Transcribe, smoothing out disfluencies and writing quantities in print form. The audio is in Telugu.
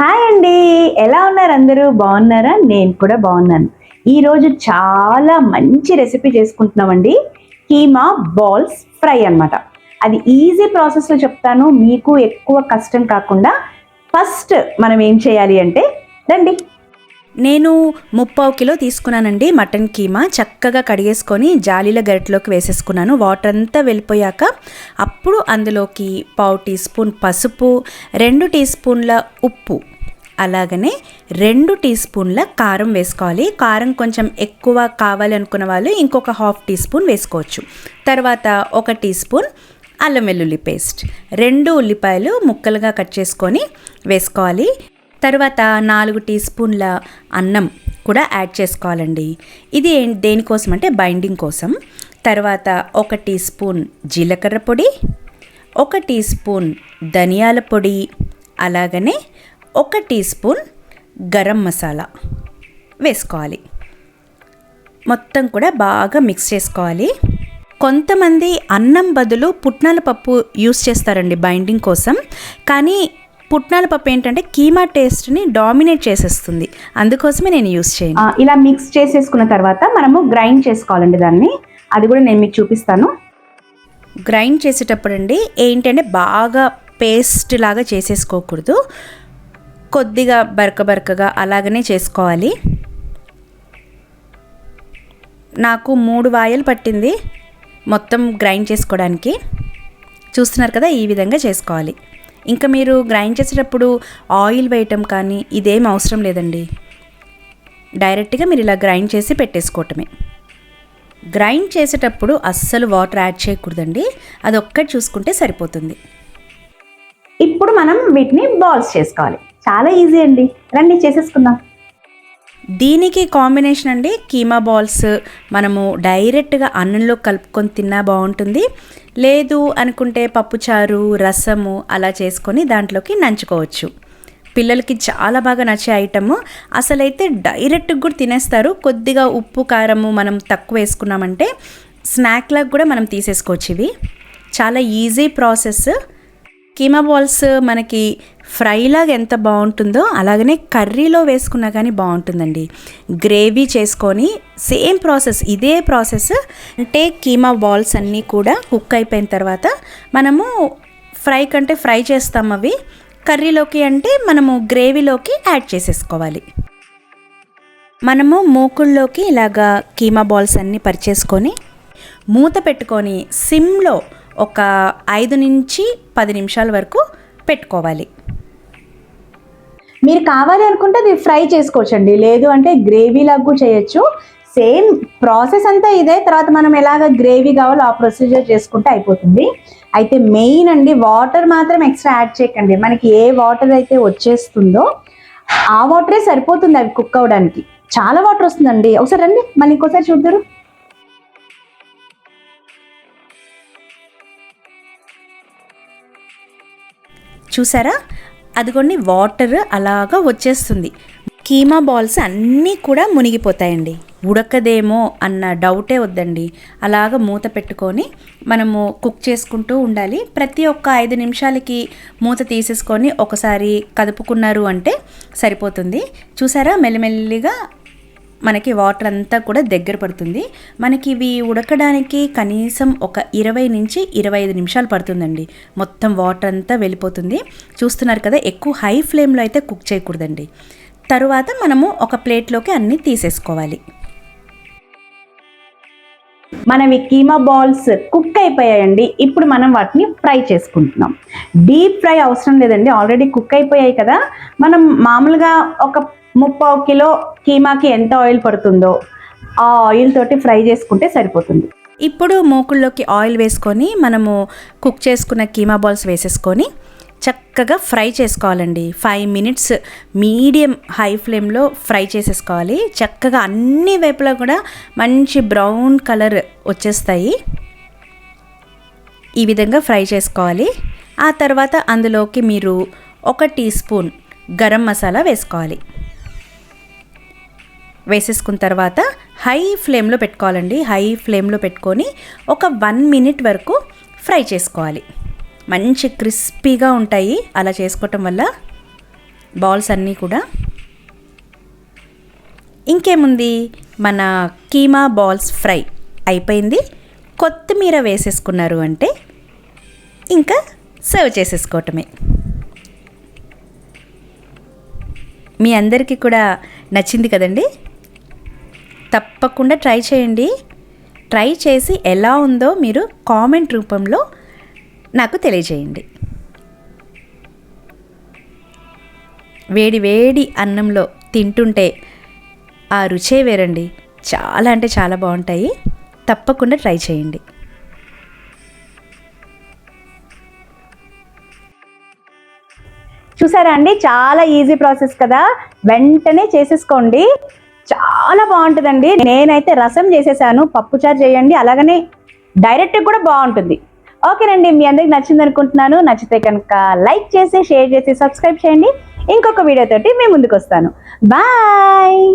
హాయ్ అండి. ఎలా ఉన్నారు అందరూ? బాగున్నారా? నేను కూడా బాగున్నాను. ఈరోజు చాలా మంచి రెసిపీ చేసుకుంటున్నామండి. కీమా బాల్స్ ఫ్రై అన్నమాట. అది ఈజీ ప్రాసెస్‌లో చెప్తాను. మీకు ఎక్కువ కష్టం కాకుండా ఫస్ట్ మనం ఏం చేయాలి అంటే రండి. నేను 3/4 కిలో తీసుకున్నానండి మటన్ కీమా. చక్కగా కడిగేసుకొని జాలీల గరిటెలోకి వేసేసుకున్నాను. వాటర్ అంతా వెళ్ళిపోయాక అప్పుడు అందులోకి 1/2 టీ స్పూన్ పసుపు, 2 టీ స్పూన్ల ఉప్పు, అలాగనే 2 టీ స్పూన్ల కారం వేసుకోవాలి. కారం కొంచెం ఎక్కువ కావాలి అనుకున్న వాళ్ళు ఇంకొక 1/2 టీ స్పూన్ వేసుకోవచ్చు. తర్వాత 1 టీ స్పూన్ అల్లం వెల్లుల్లి పేస్ట్, 2 ఉల్లిపాయలు ముక్కలుగా కట్ చేసుకొని వేసుకోవాలి. తర్వాత 4 టీ స్పూన్ల అన్నం కూడా యాడ్ చేసుకోవాలండి. ఇది దేనికోసం అంటే బైండింగ్ కోసం. తర్వాత 1 టీ స్పూన్ జీలకర్ర పొడి, 1 టీ స్పూన్ ధనియాల పొడి, అలాగనే 1 టీ స్పూన్ గరం మసాలా వేసుకోవాలి. మొత్తం కూడా బాగా మిక్స్ చేసుకోవాలి. కొంతమంది అన్నం బదులు పుట్నాల పప్పు యూస్ చేస్తారండి బైండింగ్ కోసం. కానీ పుట్నాల పప్పు ఏంటంటే కీమా టేస్ట్ని డామినేట్ చేసేస్తుంది, అందుకోసమే నేను యూస్ చేయను. ఇలా మిక్స్ చేసేసుకున్న తర్వాత మనము గ్రైండ్ చేసుకోవాలండి దాన్ని. అది కూడా నేను మీకు చూపిస్తాను. గ్రైండ్ చేసేటప్పుడు అండి ఏంటంటే బాగా పేస్ట్ లాగా చేసేసుకోకూడదు, కొద్దిగా బరకగా అలాగనే చేసుకోవాలి. నాకు 3 వాయిలు పట్టింది మొత్తం గ్రైండ్ చేసుకోవడానికి. చూస్తున్నారు కదా, ఈ విధంగా చేసుకోవాలి. ఇంకా మీరు గ్రైండ్ చేసేటప్పుడు ఆయిల్ వేయటం కానీ ఇదేం అవసరం లేదండి. డైరెక్ట్గా మీరు ఇలా గ్రైండ్ చేసి పెట్టేసుకోవటమే. గ్రైండ్ చేసేటప్పుడు అస్సలు వాటర్ యాడ్ చేయకూడదండి, అది ఒక్కటి చూసుకుంటే సరిపోతుంది. ఇప్పుడు మనం వీటిని బాల్స్ చేసుకోవాలి. చాలా ఈజీ అండి, రండి చేసేసుకుందాం. దీనికి కాంబినేషన్ అండి కీమా బాల్స్ మనము డైరెక్ట్గా అన్నంలో కలుపుకొని తిన్నా బాగుంటుంది. లేదు అనుకుంటే పప్పుచారు, రసము అలా చేసుకొని దాంట్లోకి నంచుకోవచ్చు. పిల్లలకి చాలా బాగా నచ్చే ఐటము. అసలైతే డైరెక్ట్గా కూడా తినేస్తారు. కొద్దిగా ఉప్పు కారము మనం తక్కువ వేసుకున్నామంటే స్నాక్లాగా కూడా మనం తీసేసుకోవచ్చు. ఇవి చాలా ఈజీ ప్రాసెస్. కీమా బాల్స్ మనకి ఫ్రైలాగా ఎంత బాగుంటుందో అలాగనే కర్రీలో వేసుకున్నా కానీ బాగుంటుందండి. గ్రేవీ చేసుకొని సేమ్ ప్రాసెస్, ఇదే ప్రాసెస్. అంటే కీమా బాల్స్ అన్నీ కూడా కుక్ అయిపోయిన తర్వాత మనము ఫ్రై కంటే ఫ్రై చేస్తాం. అవి కర్రీలోకి అంటే మనము గ్రేవీలోకి యాడ్ చేసేసుకోవాలి. మనము మూకుళ్ళలోకి ఇలాగా కీమా బాల్స్ అన్నీ పరిచేసుకొని మూత పెట్టుకొని సిమ్లో ఒక 5 నుంచి 10 నిమిషాల వరకు పెట్టుకోవాలి. మీరు కావాలి అనుకుంటే అది ఫ్రై చేసుకోవచ్చండి, లేదు అంటే గ్రేవీ లాగా చేయొచ్చు. సేమ్ ప్రాసెస్ అంతా ఇదే. తర్వాత మనం ఎలాగ గ్రేవీ కావాలో ఆ ప్రొసీజర్ చేసుకుంటే అయిపోతుంది. అయితే మెయిన్ అండి, వాటర్ మాత్రం ఎక్స్ట్రా యాడ్ చేయకండి. మనకి ఏ వాటర్ అయితే వచ్చేస్తుందో ఆ వాటరే సరిపోతుంది అవి కుక్ అవ్వడానికి. చాలా వాటర్ వస్తుందండి. ఒకసారి రండి, మన ఇంకోసారి చూద్దరు. చూసారా, అదిగోండి వాటర్ అలాగా వచ్చేస్తుంది. కీమా బాల్స్ అన్నీ కూడా మునిగిపోతాయండి. ఉడకదేమో అన్న డౌటే వద్దండి. అలాగ మూత పెట్టుకొని మనము కుక్ చేసుకుంటూ ఉండాలి. ప్రతి ఒక్క 5 నిమిషాలకి మూత తీసేసుకొని ఒకసారి కదుపుకున్నారు అంటే సరిపోతుంది. చూసారా, మెల్లిమెల్లిగా మనకి వాటర్ అంతా కూడా దగ్గర పడుతుంది. మనకి ఇవి ఉడకడానికి కనీసం ఒక 20 నుంచి 25 నిమిషాలు పడుతుందండి. మొత్తం వాటర్ అంతా వెళ్ళిపోతుంది. చూస్తున్నారు కదా, ఎక్కువ హై ఫ్లేమ్లో అయితే కుక్ చేయకూడదండి. తరువాత మనము ఒక ప్లేట్లోకి అన్నీ తీసేసుకోవాలి. మనవి కీమా బాల్స్ కుక్ అయిపోయాయండి. ఇప్పుడు మనం వాటిని ఫ్రై చేసుకుంటున్నాం. డీప్ ఫ్రై అవసరం లేదండి, ఆల్రెడీ కుక్ అయిపోయాయి కదా. మనం మామూలుగా ఒక 3/4 కిలో కీమాకి ఎంత ఆయిల్ పడుతుందో ఆ ఆయిల్ తోటి ఫ్రై చేసుకుంటే సరిపోతుంది. ఇప్పుడు మూకుల్లోకి ఆయిల్ వేసుకొని మనము కుక్ చేసుకున్న కీమా బాల్స్ వేసేసుకొని చక్కగా ఫ్రై చేసుకోవాలండి. 5 మినిట్స్ మీడియం హై ఫ్లేమ్లో ఫ్రై చేసేసుకోవాలి. చక్కగా అన్ని వైపులా కూడా మంచి బ్రౌన్ కలర్ వచ్చేస్తాయి. ఈ విధంగా ఫ్రై చేసుకోవాలి. ఆ తర్వాత అందులోకి మీరు 1 టీ స్పూన్ గరం మసాలా వేసుకోవాలి. వేసేసుకున్న తర్వాత హై ఫ్లేమ్లో పెట్టుకోవాలండి. హై ఫ్లేమ్లో పెట్టుకొని ఒక 1 మినిట్ వరకు ఫ్రై చేసుకోవాలి. మంచి క్రిస్పీగా ఉంటాయి అలా చేసుకోవటం వల్ల. బాల్స్ అన్నీ కూడా. ఇంకేముంది, మన కీమా బాల్స్ ఫ్రై అయిపోయింది. కొత్తిమీర వేసేసుకున్నారు అంటే ఇంకా సర్వ్ చేసేసుకోవటమే. మీ అందరికీ కూడా నచ్చింది కదండి. తప్పకుండా ట్రై చేయండి. ట్రై చేసి ఎలా ఉందో మీరు కామెంట్ రూపంలో నాకు తెలియజేయండి. వేడి వేడి అన్నంలో తింటుంటే ఆ రుచే వేరండి. చాలా అంటే చాలా బాగుంటాయి. తప్పకుండా ట్రై చేయండి. చూసారా అండి, చాలా ఈజీ ప్రాసెస్ కదా, వెంటనే చేసేసుకోండి. చాలా బాగుంటుందండి. నేనైతే రసం చేసేసాను, పప్పుచారు చేయండి, అలాగనే డైరెక్ట్ కూడా బాగుంటుంది. ఓకేనండి, మీ అందరికి నచ్చింది అనుకుంటున్నాను. నచ్చితే కనుక లైక్ చేసి, షేర్ చేసి, సబ్స్క్రైబ్ చేయండి. ఇంకొక వీడియోతోటి మీ ముందుకు వస్తాను. బాయ్.